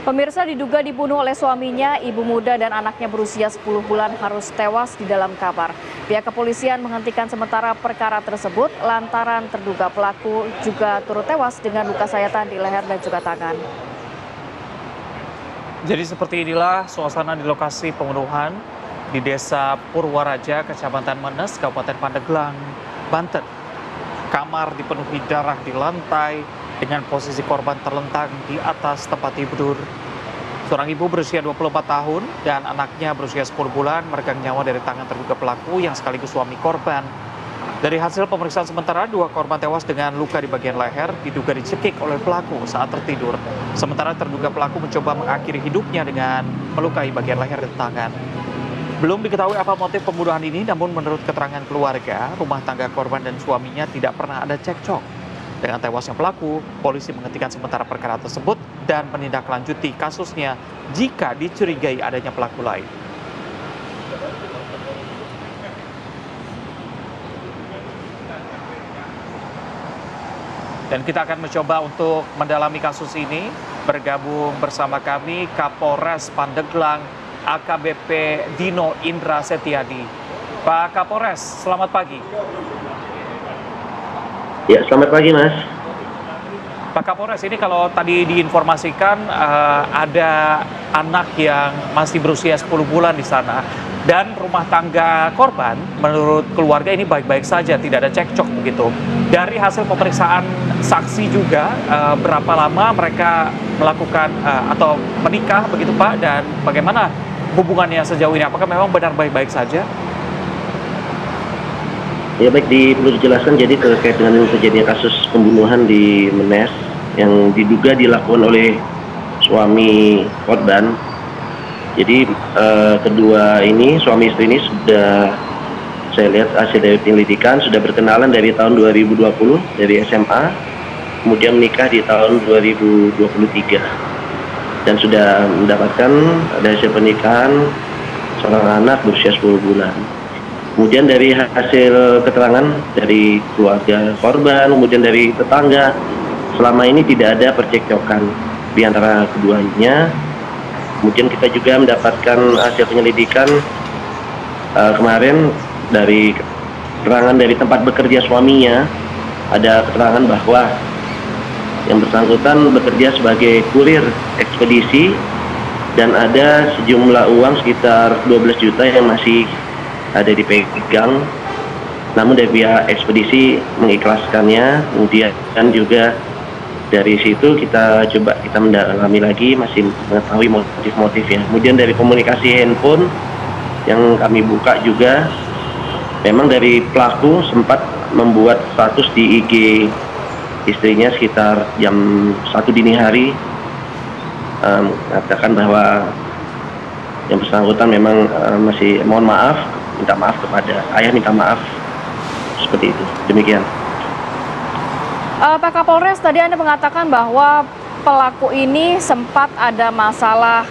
Pemirsa, diduga dibunuh oleh suaminya, ibu muda dan anaknya berusia 10 bulan harus tewas di dalam kamar. Pihak kepolisian menghentikan sementara perkara tersebut lantaran terduga pelaku juga turut tewas dengan luka sayatan di leher dan juga tangan. Jadi seperti inilah suasana di lokasi pembunuhan di Desa Purwaraja, Kecamatan Menes, Kabupaten Pandeglang, Banten. Kamar dipenuhi darah di lantai dengan posisi korban terlentang di atas tempat tidur. Seorang ibu berusia 24 tahun dan anaknya berusia 10 bulan meregang nyawa dari tangan terduga pelaku yang sekaligus suami korban. Dari hasil pemeriksaan sementara, 2 korban tewas dengan luka di bagian leher diduga dicekik oleh pelaku saat tertidur. Sementara terduga pelaku mencoba mengakhiri hidupnya dengan melukai bagian leher dan tangan. Belum diketahui apa motif pembunuhan ini, namun menurut keterangan keluarga, rumah tangga korban dan suaminya tidak pernah ada cekcok. Dengan tewasnya pelaku, polisi menghentikan sementara perkara tersebut dan menindaklanjuti kasusnya jika dicurigai adanya pelaku lain. Dan kita akan mencoba untuk mendalami kasus ini. Bergabung bersama kami Kapolres Pandeglang, AKBP Dino Indra Setiadi. Pak Kapolres, selamat pagi. Ya, selamat pagi, Mas. Pak Kapolres, ini kalau tadi diinformasikan ada anak yang masih berusia 10 bulan di sana. Dan rumah tangga korban, menurut keluarga ini baik-baik saja, tidak ada cekcok begitu. Dari hasil pemeriksaan saksi juga, berapa lama mereka melakukan atau menikah begitu Pak? Dan bagaimana hubungannya sejauh ini? Apakah memang benar baik-baik saja? Ya baik, perlu dijelaskan jadi terkait dengan kejadian kasus pembunuhan di Menes yang diduga dilakukan oleh suami korban. Jadi kedua ini, suami istri ini sudah, saya lihat hasil dari penyelidikan, sudah berkenalan dari tahun 2020 dari SMA, kemudian menikah di tahun 2023 dan sudah mendapatkan dari hasil pernikahan seorang anak berusia 10 bulan. Kemudian dari hasil keterangan dari keluarga korban, kemudian dari tetangga, selama ini tidak ada percekcokan di antara keduanya. Kemudian kita juga mendapatkan hasil penyelidikan kemarin dari keterangan dari tempat bekerja suaminya, ada keterangan bahwa yang bersangkutan bekerja sebagai kurir ekspedisi dan ada sejumlah uang sekitar 12 juta yang masih ada dipegang, namun dari pihak ekspedisi mengikhlaskannya. Kemudian juga dari situ kita mendalami lagi, masih mengetahui motif-motifnya. Kemudian dari komunikasi handphone yang kami buka juga, memang dari pelaku sempat membuat status di IG istrinya sekitar jam 1 dini hari, mengatakan bahwa yang bersangkutan memang masih mohon maaf, minta maaf kepada ayah, minta maaf, seperti itu. Demikian. Pak Kapolres, tadi Anda mengatakan bahwa pelaku ini sempat ada masalah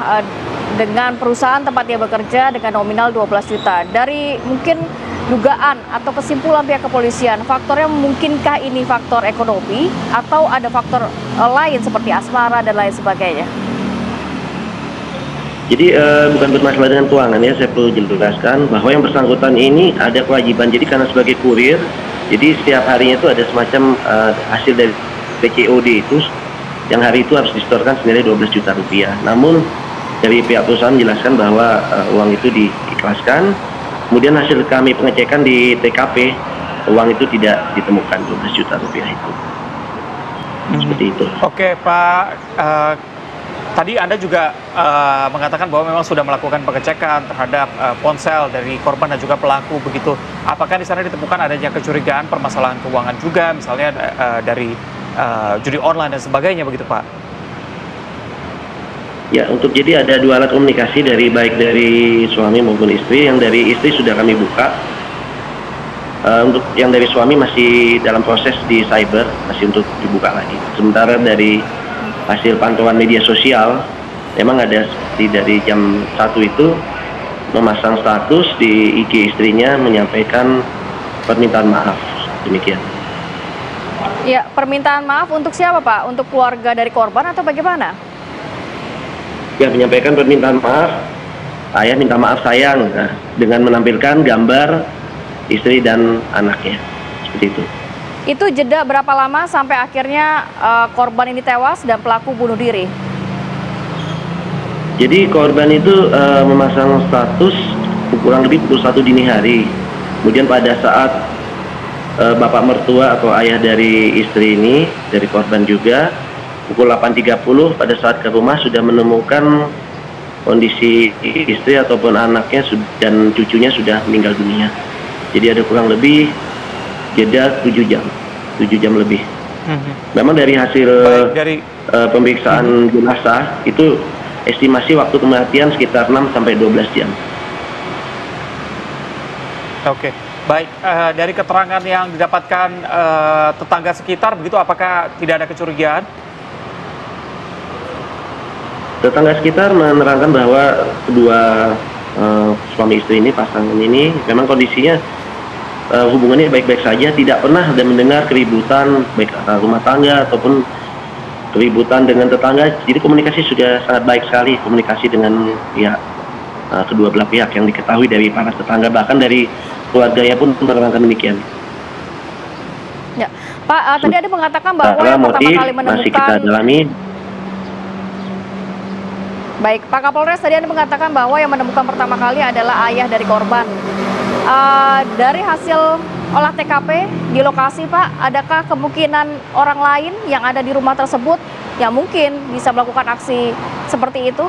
dengan perusahaan tempat dia bekerja dengan nominal 12 juta. Dari mungkin dugaan atau kesimpulan pihak kepolisian, faktornya memungkinkah ini faktor ekonomi atau ada faktor lain seperti asmara dan lain sebagainya? Jadi bukan bermasalah dengan keuangan ya, saya perlu jelaskan bahwa yang bersangkutan ini ada kewajiban. Jadi karena sebagai kurir, jadi setiap harinya itu ada semacam hasil dari PCOD itu, yang hari itu harus disetorkan senilai 12 juta rupiah. Namun dari pihak perusahaan menjelaskan bahwa uang itu diikhlaskan. Kemudian hasil kami pengecekan di TKP, uang itu tidak ditemukan 12 juta rupiah itu. Seperti itu. Oke Pak, tadi Anda juga mengatakan bahwa memang sudah melakukan pengecekan terhadap ponsel dari korban dan juga pelaku begitu. Apakah di sana ditemukan adanya kecurigaan permasalahan keuangan juga, misalnya dari judi online dan sebagainya begitu Pak? Ya, untuk jadi ada 2 alat komunikasi baik dari suami maupun istri. Yang dari istri sudah kami buka. Untuk yang dari suami masih dalam proses di cyber, masih untuk dibuka lagi. Sementara dari hasil pantauan media sosial, memang ada seperti dari jam 1 itu memasang status di IG istrinya menyampaikan permintaan maaf. Demikian. Ya, permintaan maaf untuk siapa Pak? Untuk keluarga dari korban atau bagaimana? ya menyampaikan permintaan maaf, ayah minta maaf sayang, nah, dengan menampilkan gambar istri dan anaknya, seperti itu. Itu jeda berapa lama sampai akhirnya korban ini tewas dan pelaku bunuh diri? Jadi korban itu memasang status kurang lebih pukul 1 dini hari. Kemudian pada saat bapak mertua atau ayah dari istri ini, dari korban juga, pukul 8.30 pada saat ke rumah sudah menemukan kondisi istri ataupun anaknya dan cucunya sudah meninggal dunia. Jadi ada kurang lebih jeda 7 jam lebih. Memang dari hasil pemeriksaan jenazah itu estimasi waktu kematian sekitar 6 sampai 12 jam. Oke, baik. Dari keterangan yang didapatkan tetangga sekitar, begitu apakah tidak ada kecurigaan? Tetangga sekitar menerangkan bahwa kedua suami istri ini, pasangan ini, memang kondisinya hubungannya baik-baik saja, tidak pernah ada mendengar keributan baik rumah tangga ataupun keributan dengan tetangga. Jadi komunikasi sudah sangat baik sekali, komunikasi dengan pihak kedua belah pihak yang diketahui dari para tetangga, bahkan dari keluarganya pun menerangkan demikian. Ya, Pak, tadi ada mengatakan bahwa yang pertama kali menemukan masih kita dalami. Baik, Pak Kapolres, tadi Anda mengatakan bahwa yang menemukan pertama kali adalah ayah dari korban. Dari hasil olah TKP di lokasi, Pak, adakah kemungkinan orang lain yang ada di rumah tersebut yang mungkin bisa melakukan aksi seperti itu?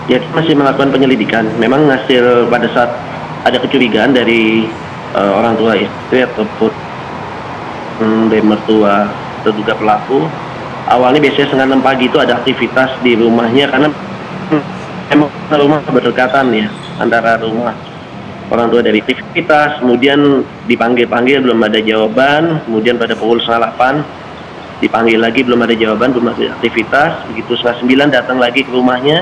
Ya, masih melakukan penyelidikan. Memang hasil pada saat ada kecurigaan dari orang tua istri ataupun dari mertua terduga pelaku, awalnya biasanya setengah 6 pagi itu ada aktivitas di rumahnya karena emang rumah berdekatan ya, antara rumah orang tua dari aktivitas, kemudian dipanggil-panggil belum ada jawaban, kemudian pada pukul 7:30 dipanggil lagi belum ada jawaban, belum ada aktivitas, begitu 8:30 datang lagi ke rumahnya.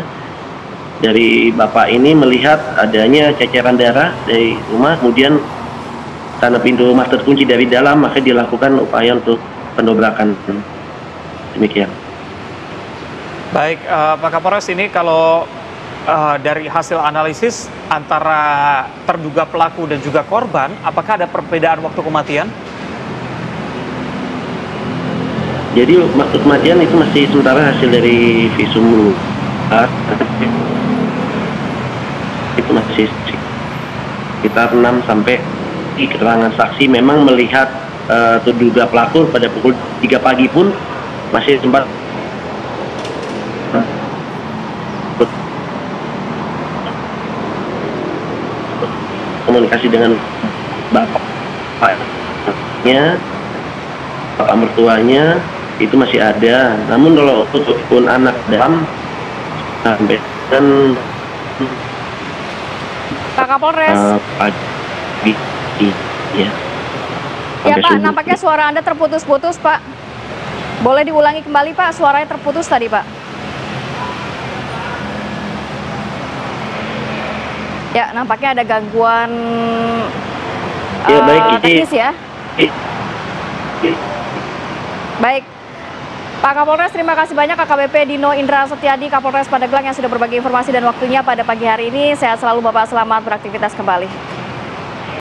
Dari bapak ini melihat adanya ceceran darah dari rumah, kemudian karena pintu rumah terkunci dari dalam, maka dilakukan upaya untuk pendobrakan. Demikian. Baik, Pak Kapolres, ini kalau dari hasil analisis antara terduga pelaku dan juga korban, apakah ada perbedaan waktu kematian? Jadi waktu kematian itu masih sementara hasil dari visum itu masih sekitar 6 sampai di keterangan saksi memang melihat terduga pelaku pada pukul 3 pagi pun masih sempat komunikasi dengan bapaknya, bapak mertuanya itu masih ada. Namun kalau pun anak dalam sampai dan Pak Kapolres. Pagi, ya. Ya Pak, nampaknya suara Anda terputus-putus, Pak. Boleh diulangi kembali, Pak? Suaranya terputus tadi, Pak. Ya, nampaknya ada gangguan ya, baik, teknis ya. Baik, Pak Kapolres, terima kasih banyak AKBP Dino Indra Setiadi, Kapolres Pandeglang yang sudah berbagi informasi dan waktunya pada pagi hari ini. Sehat selalu Bapak, selamat beraktivitas kembali.